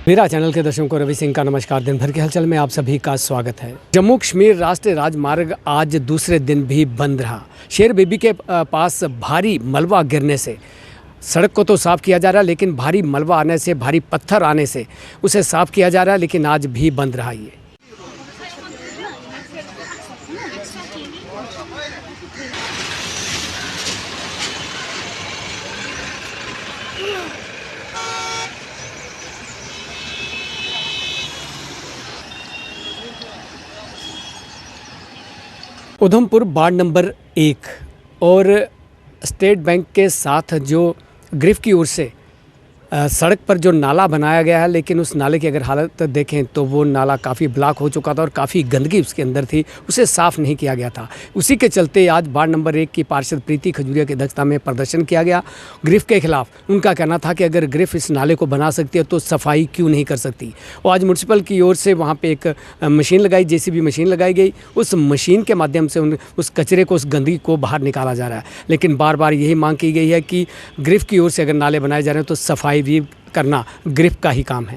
मेरा चैनल के दर्शकों को रवि सिंह का नमस्कार। दिन भर के हलचल में आप सभी का स्वागत है। जम्मू कश्मीर राष्ट्रीय राजमार्ग आज दूसरे दिन भी बंद रहा। शेर बीबी के पास भारी मलबा गिरने से सड़क को तो साफ़ किया जा रहा है, लेकिन भारी मलबा आने से, भारी पत्थर आने से उसे साफ़ किया जा रहा है, लेकिन आज भी बंद रहा ये। उधमपुर वार्ड नंबर 1 और स्टेट बैंक के साथ जो ग्रिफ की ओर से सड़क पर जो नाला बनाया गया है, लेकिन उस नाले की अगर हालत देखें तो वो नाला काफ़ी ब्लॉक हो चुका था और काफ़ी गंदगी उसके अंदर थी, उसे साफ़ नहीं किया गया था। उसी के चलते आज वार्ड नंबर 1 की पार्षद प्रीति खजूरिया की अध्यक्षता में प्रदर्शन किया गया ग्रिफ के खिलाफ। उनका कहना था कि अगर ग्रिफ इस नाले को बना सकती है तो सफाई क्यों नहीं कर सकती। और आज म्यूनसिपल की ओर से वहाँ पर एक मशीन लगाई, JCB मशीन लगाई गई। उस मशीन के माध्यम से उस कचरे को, उस गंदगी को बाहर निकाला जा रहा है। लेकिन बार बार यही मांग की गई है कि ग्रिफ की ओर से अगर नाले बनाए जा रहे हैं तो सफाई भी करना ग्रिफ का ही काम है।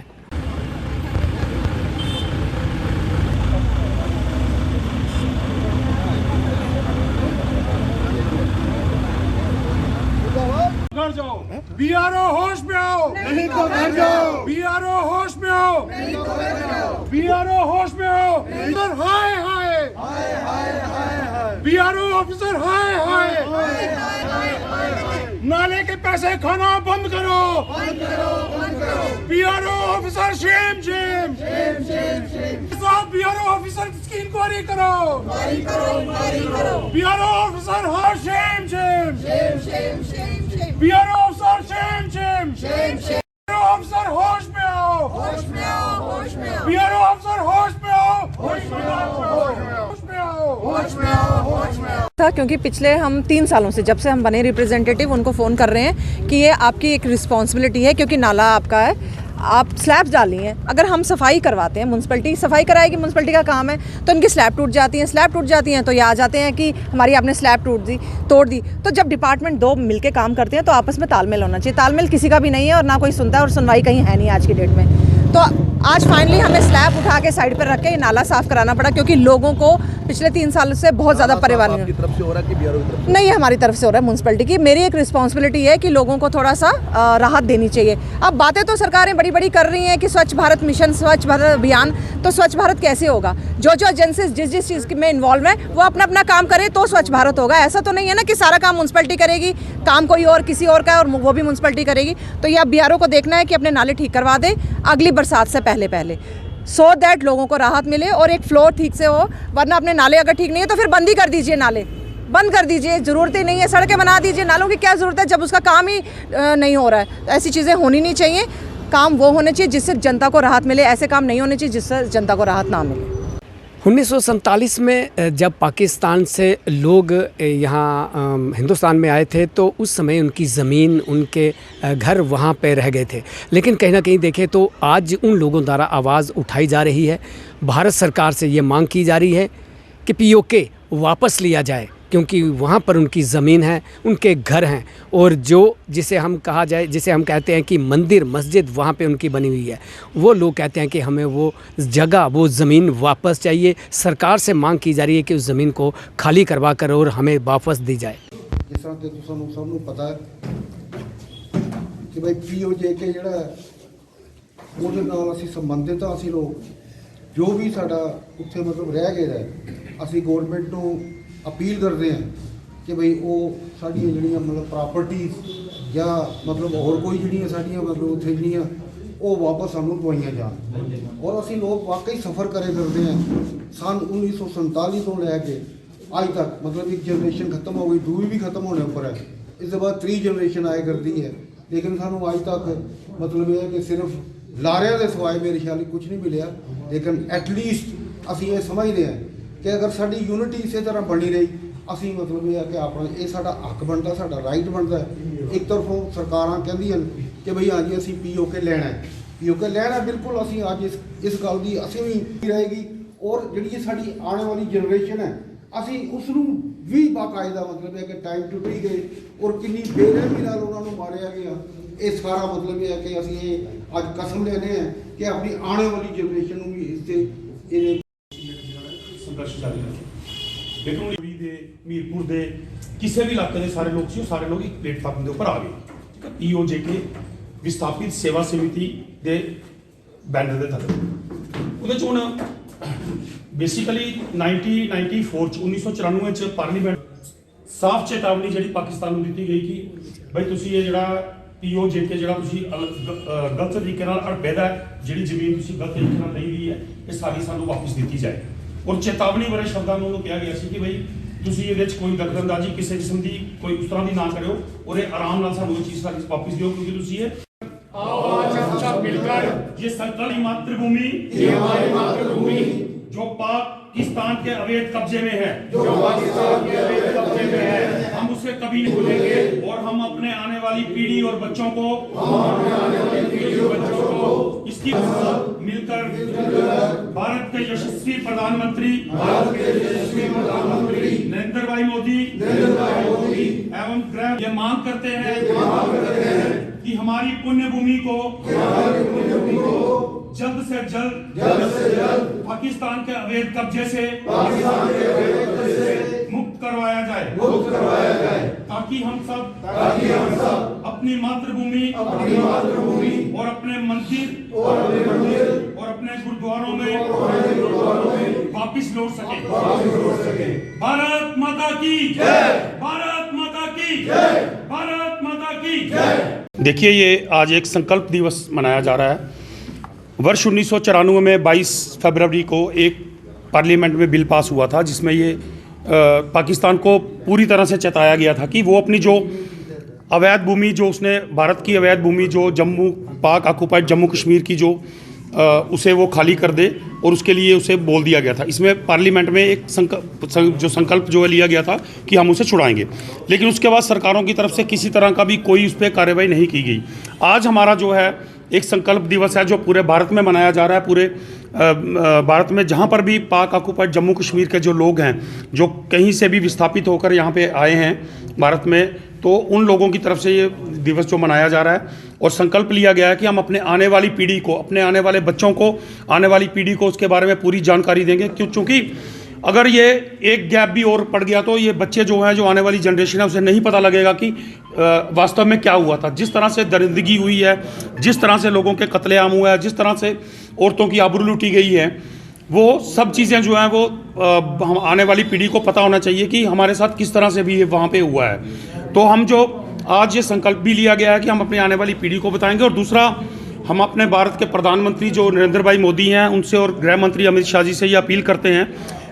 घर जाओ, BRO होश में आओ, नहीं तो घर जाओ। BRO होश में आओ, नहीं तो घर जाओ। BRO होश में आओ, ऑफिसर हाय हाय, हाय हाय हाय। BRO ऑफिसर हाय हाय, हाय हाय हाय। नाले के पैसे खाना बंद करो, बंद करो, बंद करो। BRO officer Shem Shem, Shem Shem Shem. साहब BRO ऑफिसर की इंक्वायरी करो, इंक्वायरी करो, इंक्वायरी करो। BRO ऑफिसर हाँ Shem Shem, Shem Shem Shem Shem. BRO officer Shem Shem, Shem Shem. BRO officer होश में आओ, होश में आओ, होश में आओ। BRO ऑफिसर होश में आओ, होश में आओ, होश में आओ, होश में आओ, होश में आओ, होश में आओ। क्योंकि पिछले हम 3 सालों से, जब से हम बने रिप्रेजेंटेटिव, उनको फ़ोन कर रहे हैं कि ये आपकी एक रिस्पॉन्सिबिलिटी है, क्योंकि नाला आपका है, आप स्लैब्स डाली हैं। अगर हम सफाई करवाते हैं, म्यूनसिपलिटी सफाई कराएगी, म्यूनसिपलिटी का काम है, तो उनकी स्लैब टूट जाती हैं। स्लैब टूट जाती हैं तो ये आ जाते हैं कि हमारी आपने स्लैब तोड़ दी। तो जब डिपार्टमेंट 2 मिलके काम करते हैं तो आपस में तालमेल होना चाहिए। तालमेल किसी का भी नहीं है और ना कोई सुनता है, और सुनवाई कहीं है नहीं आज की डेट में। तो आज फाइनली हमें स्लैब उठा के साइड पर रख के ये नाला साफ़ कराना पड़ा, क्योंकि लोगों को पिछले 3 साल से बहुत ज़्यादा परेशानी है। तरफ से हो रहा है कि BRO की तरफ? नहीं, हमारी तरफ से हो रहा है, म्यूनसिपलिटी की। मेरी एक रिस्पॉन्सिबिलिटी है कि लोगों को थोड़ा सा राहत देनी चाहिए। अब बातें तो सरकारें बड़ी बड़ी कर रही हैं कि स्वच्छ भारत मिशन, स्वच्छ भारत अभियान, तो स्वच्छ भारत कैसे होगा? जो एजेंसी जिस चीज़ में इन्वॉल्व है वो अपना अपना काम करे तो स्वच्छ भारत होगा। ऐसा तो नहीं है ना कि सारा काम म्यूनसिपलिटी करेगी, काम कोई और किसी और का, और वो भी म्यूनसिपलिटी करेगी। तो ये अब BRO को देखना है कि अपने नाले ठीक करवा दे अगली बरसात से पहले, सो दैट लोगों को राहत मिले और एक फ्लो ठीक से हो। वरना अपने नाले अगर ठीक नहीं है तो फिर बंद ही कर दीजिए, नाले बंद कर दीजिए, ज़रूरत ही नहीं है। सड़कें बना दीजिए, नालों की क्या ज़रूरत है जब उसका काम ही नहीं हो रहा है। ऐसी चीज़ें होनी नहीं चाहिए। काम वो होने चाहिए जिससे जनता को राहत मिले, ऐसे काम नहीं होने चाहिए जिससे जनता को राहत ना मिले। 1947 में जब पाकिस्तान से लोग यहाँ हिंदुस्तान में आए थे तो उस समय उनकी ज़मीन, उनके घर वहाँ पे रह गए थे। लेकिन कहीं ना कहीं देखें तो आज उन लोगों द्वारा आवाज़ उठाई जा रही है। भारत सरकार से ये मांग की जा रही है कि POK वापस लिया जाए, क्योंकि वहाँ पर उनकी ज़मीन है, उनके घर हैं, और जो जिसे हम कहते हैं कि मंदिर, मस्जिद वहाँ पे उनकी बनी हुई है, वो लोग कहते हैं कि हमें वो जगह, वो ज़मीन वापस चाहिए। सरकार से मांग की जा रही है कि उस ज़मीन को खाली करवा कर और हमें वापस दी जाए। जिस तरह कि सबनों पता है कि भाई POK ਜਿਹੜਾ ਉਹਦੇ ਨਾਲ ਅਸੀਂ ਸੰਬੰਧਿਤ ਹਾਂ। ਅਸੀਂ ਲੋਕ ਜੋ ਵੀ ਸਾਡਾ ਉੱਥੇ ਮਤਲਬ ਰਹਿ ਗਿਆ ਹੈ, ਅਸੀਂ ਗਵਰਨਮੈਂਟ ਨੂੰ अपील करते हैं कि भाई वो साड़ियाँ जड़ियाँ मतलब प्रॉपर्टीज़ या मतलब और कोई जड़ियाँ साड़ियाँ मतलब उत्थे जड़ियाँ वो वापस सानू दवाइयाँ जान। और असी लोग वाकई सफ़र करे करते हैं। सन 1947 तो लैके अज तक मतलब एक जनरेशन खत्म हो गई, दूई भी खत्म होने ऊपर है। इस बाद 3 जनरेशन आए करती है, लेकिन सानू अज तक मतलब यह है कि सिर्फ लारिया के सिवाय मेरे ख्याल कुछ नहीं मिले। लेकिन एटलीस्ट असी ये समझते हैं कि अगर साड़ी यूनिटी इस तरह बनी रही, असी मतलब यह है कि अपना ये साडा हक बनता, साडा राइट बनता है। एक तरफों सरकारां कहंदियां कि भाई हाँ जी असी POK लेना है, POK लेना बिल्कुल असी अज इस गल की असी भी रहेगी। और जी साड़ी आने वाली जनरेशन है ਅਸੀਂ ਉਸ ਨੂੰ ਵੀ ਬਾਕਾਇਦਾ ਮਤਲਬ ਹੈ ਕਿ ਟਾਈਮ ਟੂ ਟੀ ਗਏ ਔਰ ਕਿੰਨੀ ਬੇਰਹਿਮੀ ਨਾਲ ਉਹਨਾਂ ਨੂੰ ਮਾਰਿਆ ਗਿਆ। ਇਹ ਸਾਰਾ ਮਤਲਬ ਇਹ ਹੈ ਕਿ ਅਸੀਂ ਇਹ ਅੱਜ ਕਸਮ ਲੈਨੇ ਆ ਕਿ ਆਪਣੀ ਆਉਣ ਵਾਲੀ ਜਨਰੇਸ਼ਨ ਨੂੰ ਵੀ ਇਸ ਤੇ ਇਹ ਸੰਘਰਸ਼ ਜਾਰੀ ਰੱਖੇ। ਲੇਕਿਨ ਉਰੀ ਦੇ ਮੀਰਪੁਰ ਦੇ ਕਿਸੇ ਵੀ ਇਲਾਕੇ ਦੇ ਸਾਰੇ ਲੋਕ ਸੀ, ਉਹ ਸਾਰੇ ਲੋਕ ਇੱਕ ਪਲੇਟਫਾਰਮ ਦੇ ਉੱਪਰ ਆ ਗਏ। ਠੀਕ ਹੈ, POJK ਵਿਸਥਾਪਿਤ ਸੇਵਾ ਸਮਿਤੀ ਦੇ ਬੈਨਰ ਦੇ ਥੱਲੇ ਉਹਦੇ 'ਚ ਹੁਣ ਬੇਸਿਕਲੀ 1994 ਚ 1994 ਚ ਪਾਰਲੀਮੈਂਟ ਸਾਫ਼ ਚੇਤਾਵਨੀ ਜਿਹੜੀ ਪਾਕਿਸਤਾਨ ਨੂੰ ਦਿੱਤੀ ਗਈ ਕਿ ਬਈ ਤੁਸੀਂ ਇਹ ਜਿਹੜਾ POJK ਜਿਹੜਾ ਤੁਸੀਂ ਗਲਤ ਤਰੀਕੇ ਨਾਲ ਅੜਬੇਦਾ ਜਿਹੜੀ ਜ਼ਮੀਨ ਤੁਸੀਂ ਗਲਤ ਤਰੀਕੇ ਨਾਲ ਲਈ ਦੀ ਹੈ ਇਹ ਸਾਰੀ ਸਾਨੂੰ ਵਾਪਸ ਦਿੱਤੀ ਜਾਏ। ਔਰ ਚੇਤਾਵਨੀ ਵਾਲੇ ਸ਼ਬਦਾਂ ਨੂੰ ਉਹਨੂੰ ਕਿਹਾ ਗਿਆ ਸੀ ਕਿ ਬਈ ਤੁਸੀਂ ਇਹਦੇ 'ਚ ਕੋਈ ਦਖਲਅੰਦਾਜ਼ੀ ਕਿਸੇ ਕਿਸਮ ਦੀ ਕੋਈ ਉਸ ਤਰ੍ਹਾਂ ਦੀ ਨਾ ਕਰਿਓ ਔਰ ਇਹ ਆਰਾਮ ਨਾਲ ਸਾਨੂੰ ਇਹ ਚੀਜ਼ ਸਾਰੀ वापस दियो, क्योंकि ਤੁਸੀਂ ये आओ आज हम सब मिलकर ये संकल्प मातृभूमि ये हमारी मातृभूमि जो पाकिस्तान के अवैध कब्जे में है, जो पाकिस्तान के अवैध कब्जे में है, हम उसे कभी नहीं भूलेंगे और हम अपने आने वाली पीढ़ी और बच्चों को इसकी मिलकर भारत के यशस्वी प्रधानमंत्री नरेंद्र भाई मोदी एवं गृह ये मांग करते हैं कि हमारी पुण्य भूमि को जल्द से जल्द पाकिस्तान के अवैध कब्जे से मुक्त करवाया जाए ताकि हम सब अपनी मातृभूमि और अपने मंदिर और अपने गुरुद्वारों में वापिस लौट सके। भारत माता की जय, भारत माता की जय, भारत माता की जय। देखिए, ये आज एक संकल्प दिवस मनाया जा रहा है। वर्ष 1994 में 22 फरवरी को एक पार्लियामेंट में बिल पास हुआ था जिसमें ये पाकिस्तान को पूरी तरह से चेताया गया था कि वो अपनी जो अवैध भूमि जो उसने भारत की अवैध भूमि जो जम्मू पाक ऑक्युपाइड जम्मू कश्मीर की जो उसे वो खाली कर दे और उसके लिए उसे बोल दिया गया था। इसमें पार्लियामेंट में एक संकल्प जो है लिया गया था कि हम उसे छुड़ाएंगे, लेकिन उसके बाद सरकारों की तरफ से किसी तरह का भी कोई उस पर कार्रवाई नहीं की गई। आज हमारा जो है एक संकल्प दिवस है जो पूरे भारत में मनाया जा रहा है। पूरे भारत में जहाँ पर भी पाक ऑक्युपाइड जम्मू कश्मीर के जो लोग हैं जो कहीं से भी विस्थापित होकर यहाँ पे आए हैं भारत में, तो उन लोगों की तरफ से ये दिवस जो मनाया जा रहा है और संकल्प लिया गया है कि हम अपने आने वाली पीढ़ी को, अपने आने वाले बच्चों को, आने वाली पीढ़ी को उसके बारे में पूरी जानकारी देंगे। क्योंकि अगर ये एक गैप भी और पड़ गया तो ये बच्चे जो हैं, जो आने वाली जनरेशन है, उसे नहीं पता लगेगा कि वास्तव में क्या हुआ था। जिस तरह से दरिंदगी हुई है, जिस तरह से लोगों के कत्लेआम हुआ है, जिस तरह से औरतों की आबरू लूटी गई है, वो सब चीज़ें जो हैं वो हम आने वाली पीढ़ी को पता होना चाहिए कि हमारे साथ किस तरह से भी ये वहाँ पे हुआ है। तो हम जो आज ये संकल्प भी लिया गया है कि हम अपनी आने वाली पीढ़ी को बताएंगे। और दूसरा, हम अपने भारत के प्रधानमंत्री जो नरेंद्र भाई मोदी हैं उनसे और गृह मंत्री अमित शाह जी से ये अपील करते हैं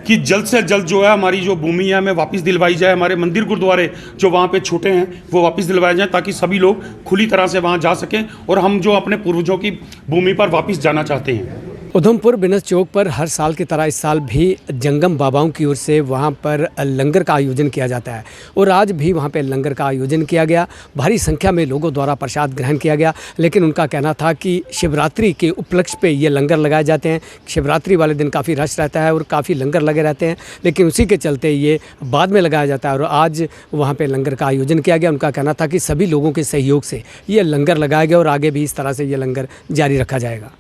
कि जल्द से जल्द जो है हमारी जो भूमि है हमें वापस दिलवाई जाए। हमारे मंदिर गुरुद्वारे जो वहाँ पे छूटे हैं वो वापस दिलवाए जाएँ ताकि सभी लोग खुली तरह से वहाँ जा सकें और हम जो अपने पूर्वजों की भूमि पर वापस जाना चाहते हैं। उधमपुर बिनस चौक पर हर साल की तरह इस साल भी जंगम बाबाओं की ओर से वहाँ पर लंगर का आयोजन किया जाता है और आज भी वहाँ पे लंगर का आयोजन किया गया। भारी संख्या में लोगों द्वारा प्रसाद ग्रहण किया गया, लेकिन उनका कहना था कि शिवरात्रि के उपलक्ष्य पे ये लंगर लगाए जाते हैं। शिवरात्रि वाले दिन काफ़ी रश रहता है और काफ़ी लंगर लगे रहते हैं, लेकिन उसी के चलते ये बाद में लगाया जाता है और आज वहाँ पर लंगर का आयोजन किया गया। उनका कहना था कि सभी लोगों के सहयोग से ये लंगर लगाया गया और आगे भी इस तरह से ये लंगर जारी रखा जाएगा।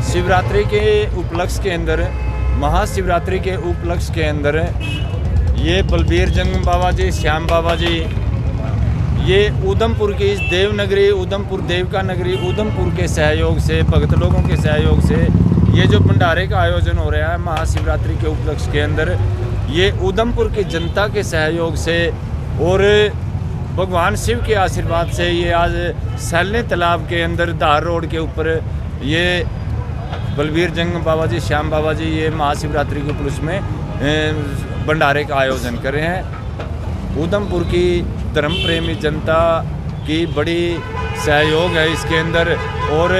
शिवरात्रि के उपलक्ष्य के अंदर, महाशिवरात्रि के उपलक्ष्य के अंदर ये बलबीर जंग बाबा जी, श्याम बाबा जी, ये उधमपुर की इस देवनगरी, उधमपुर देव का नगरी, उधमपुर के सहयोग से, भगत लोगों के सहयोग से ये जो भंडारे का आयोजन हो रहा है महाशिवरात्रि के उपलक्ष्य के अंदर, ये उधमपुर की जनता के सहयोग से और भगवान शिव के आशीर्वाद से ये आज सैलने तालाब के अंदर धार रोड के ऊपर ये बलबीर जंग बाबा जी, श्याम बाबा जी ये महाशिवरात्रि के उपलक्ष्य में भंडारे का आयोजन कर रहे हैं। उधमपुर की धर्म प्रेमी जनता की बड़ी सहयोग है इसके अंदर और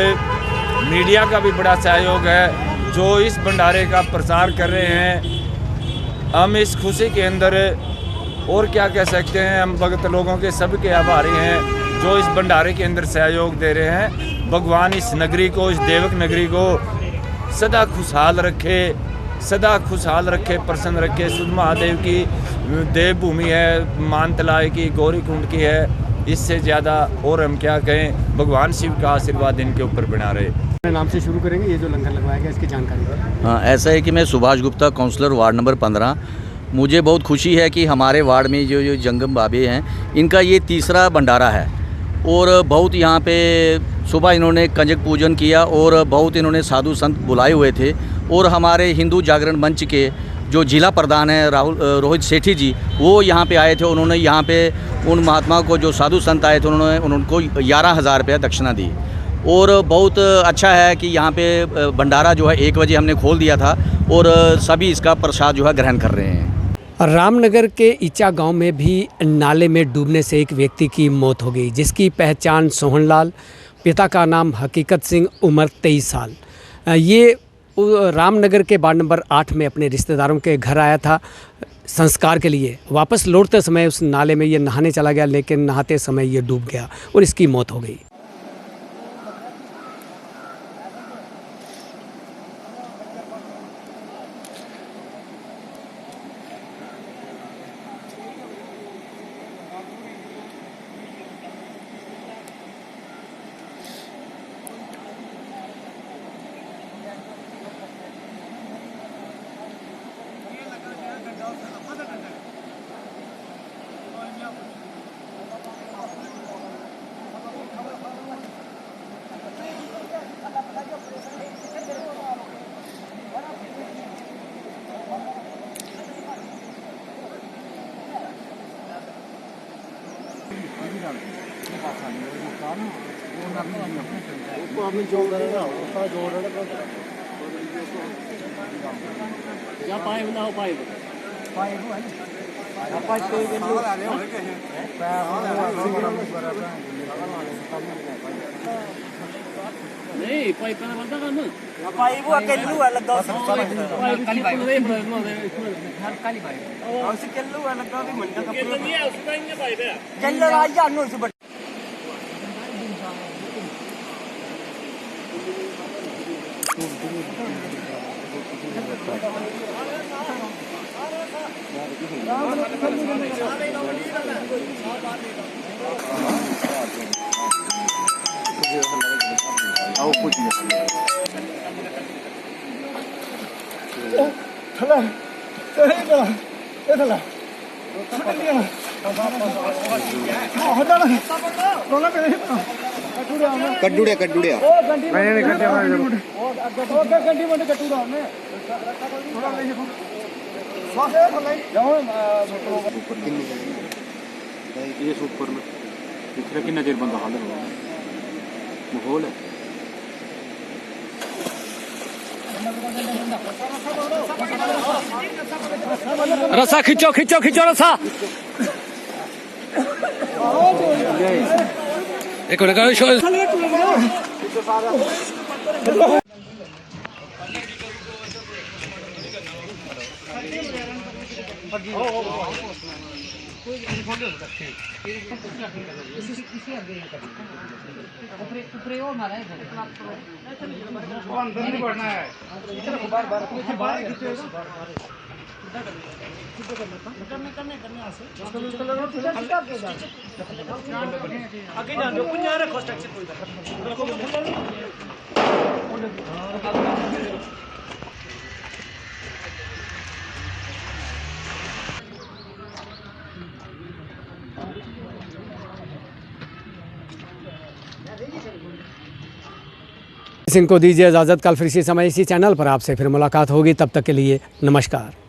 मीडिया का भी बड़ा सहयोग है जो इस भंडारे का प्रसार कर रहे हैं। हम इस खुशी के अंदर और क्या कह सकते हैं, हम भगत लोगों के सबके आभारी हैं जो इस भंडारे के अंदर सहयोग दे रहे हैं। भगवान इस नगरी को, इस देवक नगरी को सदा खुशहाल रखे, सदा खुशहाल रखे, प्रसन्न रखे। सुध महादेव की देवभूमि है, मानतलाई की, गौरी कुंड की है, इससे ज़्यादा और हम क्या कहें। भगवान शिव का आशीर्वाद इनके ऊपर बना रहे। अपने नाम से शुरू करेंगे, ये जो लंगर लगवाया गया इसकी जानकारी। हाँ, ऐसा है कि मैं Subhash Gupta, counsellor ward number 15। मुझे बहुत खुशी है कि हमारे वार्ड में जो जंगम बाबे हैं इनका ये तीसरा भंडारा है और बहुत यहाँ पे सुबह इन्होंने कंजक पूजन किया और बहुत इन्होंने साधु संत बुलाए हुए थे और हमारे हिंदू जागरण मंच के जो जिला प्रधान हैं रोहित सेठी जी, वो यहाँ पे आए थे। उन्होंने यहाँ पे उन महात्मा को, जो साधु संत आए थे, उन्होंने उनको 11,000 रुपया दक्षिणा दी और बहुत अच्छा है कि यहाँ पे भंडारा जो है 1 बजे हमने खोल दिया था और सभी इसका प्रसाद जो है ग्रहण कर रहे हैं। रामनगर के ईचा गांव में भी नाले में डूबने से एक व्यक्ति की मौत हो गई, जिसकी पहचान सोहनलाल, पिता का नाम हकीकत सिंह, उम्र 23 साल। ये रामनगर के वार्ड नंबर 8 में अपने रिश्तेदारों के घर आया था संस्कार के लिए। वापस लौटते समय उस नाले में ये नहाने चला गया, लेकिन नहाते समय ये डूब गया और इसकी मौत हो गई। नहीं पाइप का बनता काम पाइप वो केल्लू है लगा काली पाइप काली पाइप और से केल्लू है लगा भी मन का केल्लू नहीं है उसका ही पाइप है केल्लू आ जा नो से आओ कुछ नहीं थला चलेगा ये थला कड्डूड़े कड्डूड़े नहीं कड्डे ओके गड्डी बंद कट्टूड़ा हमने थोड़ा ले श्वास है थला जाओ ये सुपर में पिछले कितना देर बंद हाल है माहौल है रसा खींचो खींचो खींचो रसा। एक इनको दीजिए इजाज़त। कल फिर इसी समय इसी चैनल पर आपसे फिर मुलाकात होगी। तब तक के लिए नमस्कार।